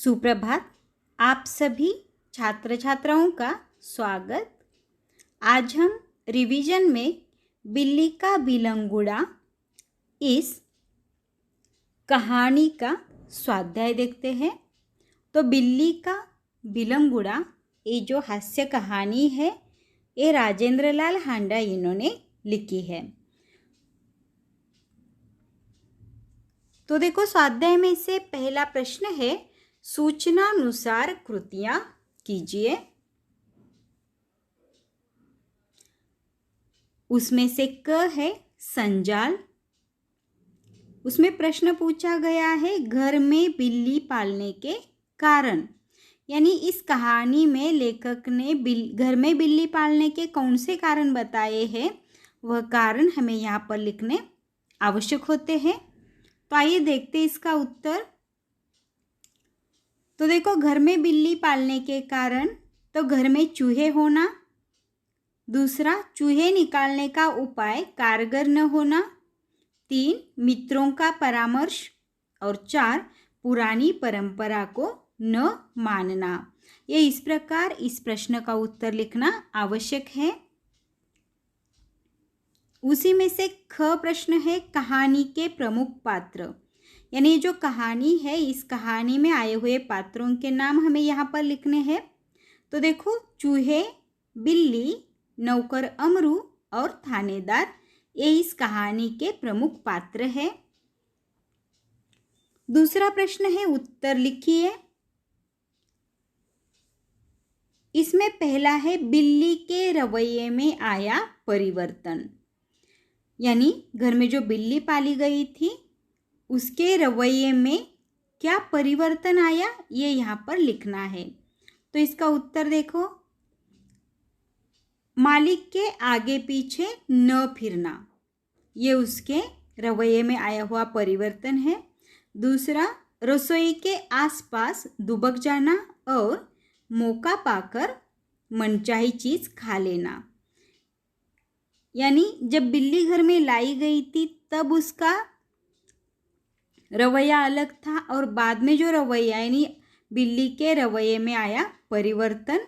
सुप्रभात। आप सभी छात्र छात्राओं का स्वागत। आज हम रिवीजन में बिल्ली का बिलंगुड़ा इस कहानी का स्वाध्याय देखते हैं। तो बिल्ली का बिलंगुड़ा ये जो हास्य कहानी है ये राजेंद्र लाल हांडा इन्होंने लिखी है। तो देखो, स्वाध्याय में से पहला प्रश्न है, सूचनानुसार कृतियां कीजिए। उसमें से क है संजाल। उसमें प्रश्न पूछा गया है घर में बिल्ली पालने के कारण, यानी इस कहानी में लेखक ने घर में बिल्ली पालने के कौन से कारण बताए हैं, वह कारण हमें यहाँ पर लिखने आवश्यक होते हैं। तो आइए देखते हैं इसका उत्तर। तो देखो, घर में बिल्ली पालने के कारण तो घर में चूहे होना, दूसरा चूहे निकालने का उपाय कारगर न होना, 3 मित्रों का परामर्श और 4 पुरानी परंपरा को न मानना। ये इस प्रकार इस प्रश्न का उत्तर लिखना आवश्यक है। उसी में से ख प्रश्न है कहानी के प्रमुख पात्र, यानी जो कहानी है इस कहानी में आए हुए पात्रों के नाम हमें यहाँ पर लिखने हैं। तो देखो, चूहे, बिल्ली, नौकर अमरू और थानेदार ये इस कहानी के प्रमुख पात्र हैं। दूसरा प्रश्न है उत्तर लिखिए। इसमें पहला है बिल्ली के रवैये में आया परिवर्तन, यानी घर में जो बिल्ली पाली गई थी उसके रवैये में क्या परिवर्तन आया, ये यहाँ पर लिखना है। तो इसका उत्तर देखो, मालिक के आगे पीछे न फिरना, ये उसके रवैये में आया हुआ परिवर्तन है। दूसरा, रसोई के आसपास दुबक जाना और मौका पाकर मनचाही चीज़ खा लेना, यानी जब बिल्ली घर में लाई गई थी तब उसका रवैया अलग था और बाद में जो रवैया यानी बिल्ली के रवैये में आया परिवर्तन,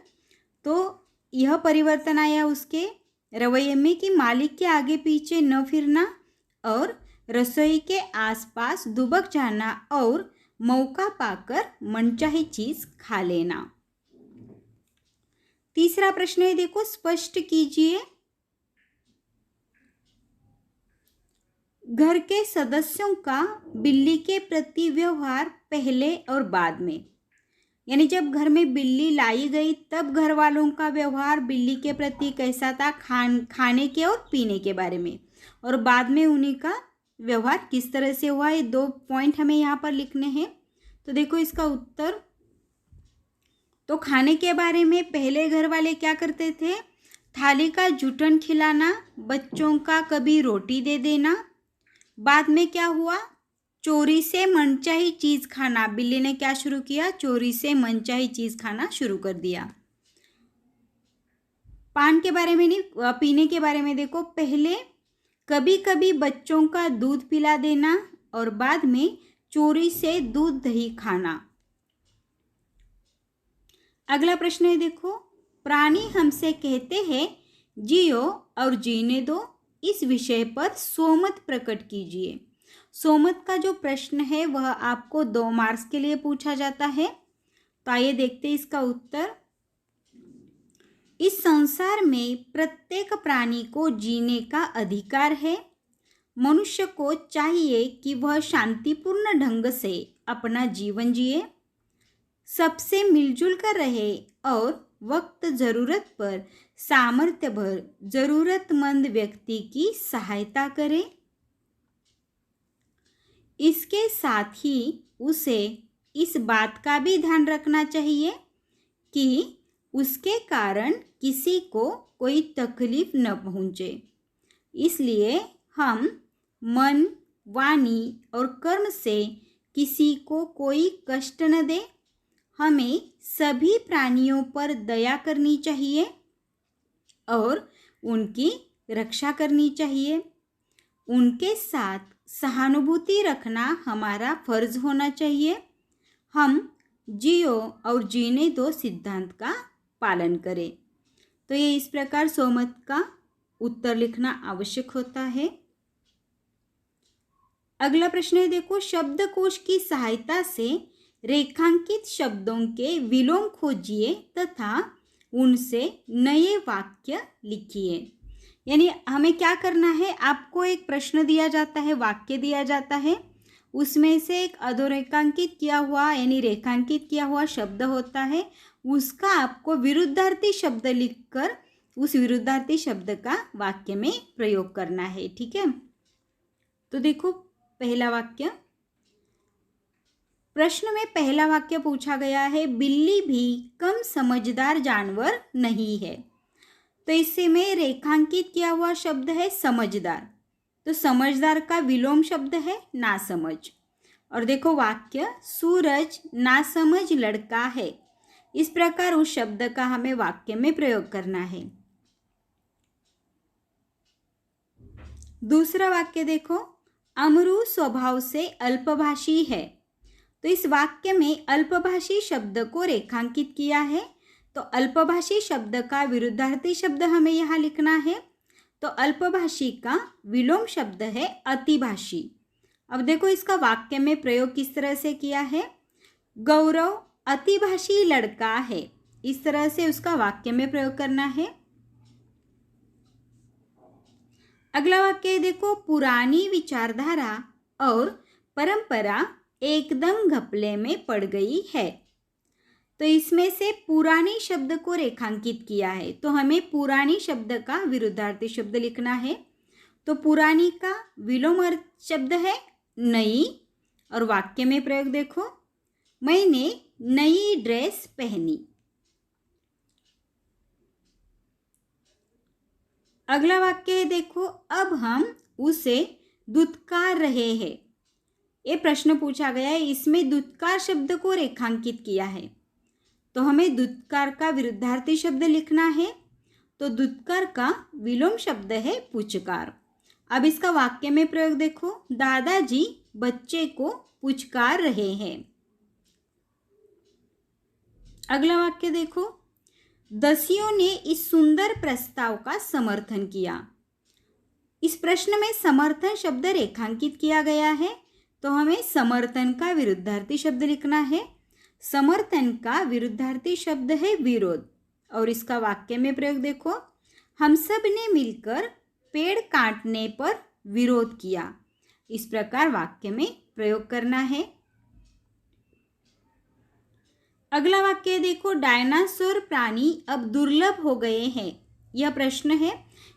तो यह परिवर्तन आया उसके रवैये में कि मालिक के आगे पीछे न फिरना और रसोई के आसपास दुबक जाना और मौका पाकर मनचाही चीज़ खा लेना। तीसरा प्रश्न है, देखो स्पष्ट कीजिए। घर के सदस्यों का बिल्ली के प्रति व्यवहार पहले और बाद में, यानी जब घर में बिल्ली लाई गई तब घर वालों का व्यवहार बिल्ली के प्रति कैसा था, खाने के और पीने के बारे में, और बाद में उन्हीं का व्यवहार किस तरह से हुआ, ये 2 पॉइंट हमें यहाँ पर लिखने हैं। तो देखो इसका उत्तर, तो खाने के बारे में पहले घर वाले क्या करते थे, थाली का जूठन खिलाना, बच्चों का कभी रोटी दे देना। बाद में क्या हुआ, चोरी से मनचाही चीज़ खाना, बिल्ली ने क्या शुरू किया, चोरी से मनचाही चीज़ खाना शुरू कर दिया। पान के बारे में नहीं, पीने के बारे में देखो, पहले कभी कभी बच्चों का दूध पिला देना और बाद में चोरी से दूध दही खाना। अगला प्रश्न है, देखो प्राणी हमसे कहते हैं जियो और जीने दो, इस विषय पर सोमत प्रकट कीजिए। सोमत का जो प्रश्न है वह आपको 2 मार्क्स के लिए पूछा जाता है। तो आइए देखते हैं इसका उत्तर। इस संसार में प्रत्येक प्राणी को जीने का अधिकार है। मनुष्य को चाहिए कि वह शांतिपूर्ण ढंग से अपना जीवन जिए, सबसे मिलजुल कर रहे और वक्त ज़रूरत पर सामर्थ्य भर ज़रूरतमंद व्यक्ति की सहायता करे। इसके साथ ही उसे इस बात का भी ध्यान रखना चाहिए कि उसके कारण किसी को कोई तकलीफ न पहुँचे। इसलिए हम मन, वाणी और कर्म से किसी को कोई कष्ट न दें। हमें सभी प्राणियों पर दया करनी चाहिए और उनकी रक्षा करनी चाहिए। उनके साथ सहानुभूति रखना हमारा फर्ज होना चाहिए। हम जियो और जीने दो सिद्धांत का पालन करें। तो ये इस प्रकार सोमत का उत्तर लिखना आवश्यक होता है। अगला प्रश्न है, देखो, शब्दकोश की सहायता से रेखांकित शब्दों के विलोम खोजिए तथा उनसे नए वाक्य लिखिए। यानी हमें क्या करना है, आपको एक प्रश्न दिया जाता है, वाक्य दिया जाता है, उसमें से एक अधोरेखांकित किया हुआ यानी रेखांकित किया हुआ शब्द होता है, उसका आपको विरुद्धार्थी शब्द लिखकर उस विरुद्धार्थी शब्द का वाक्य में प्रयोग करना है। ठीक है, तो देखो पहला वाक्य, प्रश्न में पहला वाक्य पूछा गया है, बिल्ली भी कम समझदार जानवर नहीं है। तो इससे में रेखांकित किया हुआ शब्द है समझदार, तो समझदार का विलोम शब्द है नासमझ। और देखो वाक्य, सूरज नासमझ लड़का है। इस प्रकार उस शब्द का हमें वाक्य में प्रयोग करना है। दूसरा वाक्य देखो, अमरू स्वभाव से अल्पभाषी है। तो इस वाक्य में अल्पभाषी शब्द को रेखांकित किया है, तो अल्पभाषी शब्द का विरुद्धार्थी शब्द हमें यहाँ लिखना है। तो अल्पभाषी का विलोम शब्द है अतिभाषी। अब देखो इसका वाक्य में प्रयोग किस तरह से किया है, गौरव अतिभाषी लड़का है। इस तरह से उसका वाक्य में प्रयोग करना है। अगला वाक्य देखो, पुरानी विचारधारा और परंपरा एकदम घपले में पड़ गई है। तो इसमें से पुरानी शब्द को रेखांकित किया है, तो हमें पुरानी शब्द का विरुद्धार्थी शब्द लिखना है। तो पुरानी का विलोम शब्द है नई, और वाक्य में प्रयोग देखो, मैंने नई ड्रेस पहनी। अगला वाक्य है देखो, अब हम उसे दुत्कार रहे हैं। ये प्रश्न पूछा गया है, इसमें दुत्कार शब्द को रेखांकित किया है, तो हमें दुत्कार का विरुद्धार्थी शब्द लिखना है। तो दुत्कार का विलोम शब्द है पुचकार। अब इसका वाक्य में प्रयोग देखो, दादाजी बच्चे को पुचकार रहे हैं। अगला वाक्य देखो, दसियों ने इस सुंदर प्रस्ताव का समर्थन किया। इस प्रश्न में समर्थन शब्द रेखांकित किया गया है, तो हमें समर्थन का विरुद्धार्थी शब्द लिखना है। समर्थन का विरुद्धार्थी शब्द है विरोध, और इसका वाक्य में प्रयोग देखो, हम सब ने मिलकर पेड़ काटने पर विरोध किया। इस प्रकार वाक्य में प्रयोग करना है। अगला वाक्य देखो, डायनासोर प्राणी अब दुर्लभ हो गए हैं। यह प्रश्न है,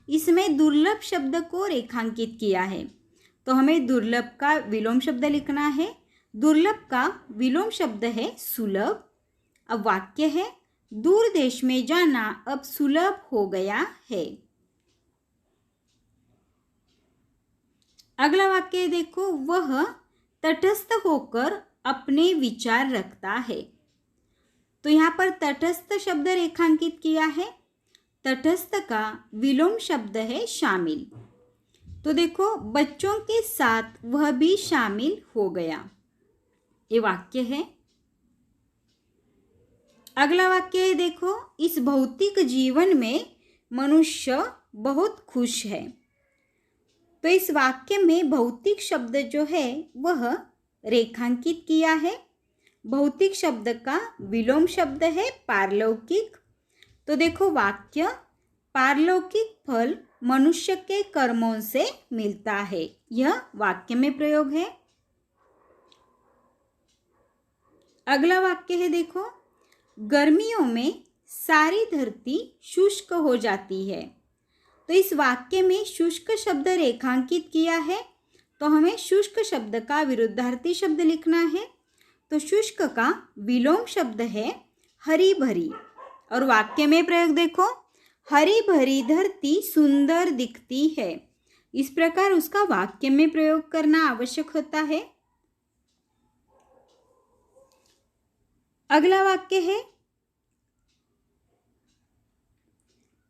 इसमें दुर्लभ शब्द को रेखांकित किया है, तो हमें दुर्लभ का विलोम शब्द लिखना है। दुर्लभ का विलोम शब्द है सुलभ। अब वाक्य है, दूर देश में जाना अब सुलभ हो गया है। अगला वाक्य देखो, वह तटस्थ होकर अपने विचार रखता है। तो यहाँ पर तटस्थ शब्द रेखांकित किया है। तटस्थ का विलोम शब्द है शामिल। तो देखो, बच्चों के साथ वह भी शामिल हो गया। ये वाक्य है। अगला वाक्य है देखो, इस भौतिक जीवन में मनुष्य बहुत खुश है। तो इस वाक्य में भौतिक शब्द जो है वह रेखांकित किया है। भौतिक शब्द का विलोम शब्द है पारलौकिक। तो देखो वाक्य, पारलौकिक फल मनुष्य के कर्मों से मिलता है, यह वाक्य में प्रयोग है। अगला वाक्य है देखो, गर्मियों में सारी धरती शुष्क हो जाती है। तो इस वाक्य में शुष्क शब्द रेखांकित किया है, तो हमें शुष्क शब्द का विरुद्धार्थी शब्द लिखना है। तो शुष्क का विलोम शब्द है हरी भरी, और वाक्य में प्रयोग देखो, हरी भरी धरती सुंदर दिखती है। इस प्रकार उसका वाक्य में प्रयोग करना आवश्यक होता है। अगला वाक्य है,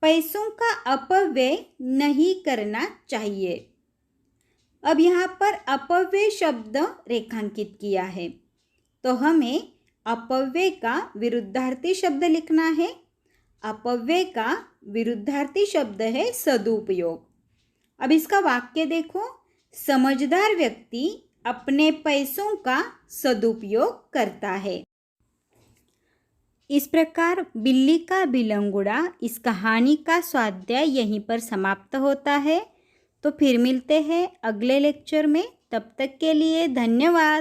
पैसों का अपव्यय नहीं करना चाहिए। अब यहाँ पर अपव्यय शब्द रेखांकित किया है, तो हमें अपव्यय का विरुद्धार्थी शब्द लिखना है। अपव्यय का विरुद्धार्थी शब्द है सदुपयोग। अब इसका वाक्य देखो, समझदार व्यक्ति अपने पैसों का सदुपयोग करता है। इस प्रकार बिल्ली का बिलंगुड़ा इस कहानी का स्वाध्याय यहीं पर समाप्त होता है। तो फिर मिलते हैं अगले लेक्चर में। तब तक के लिए धन्यवाद।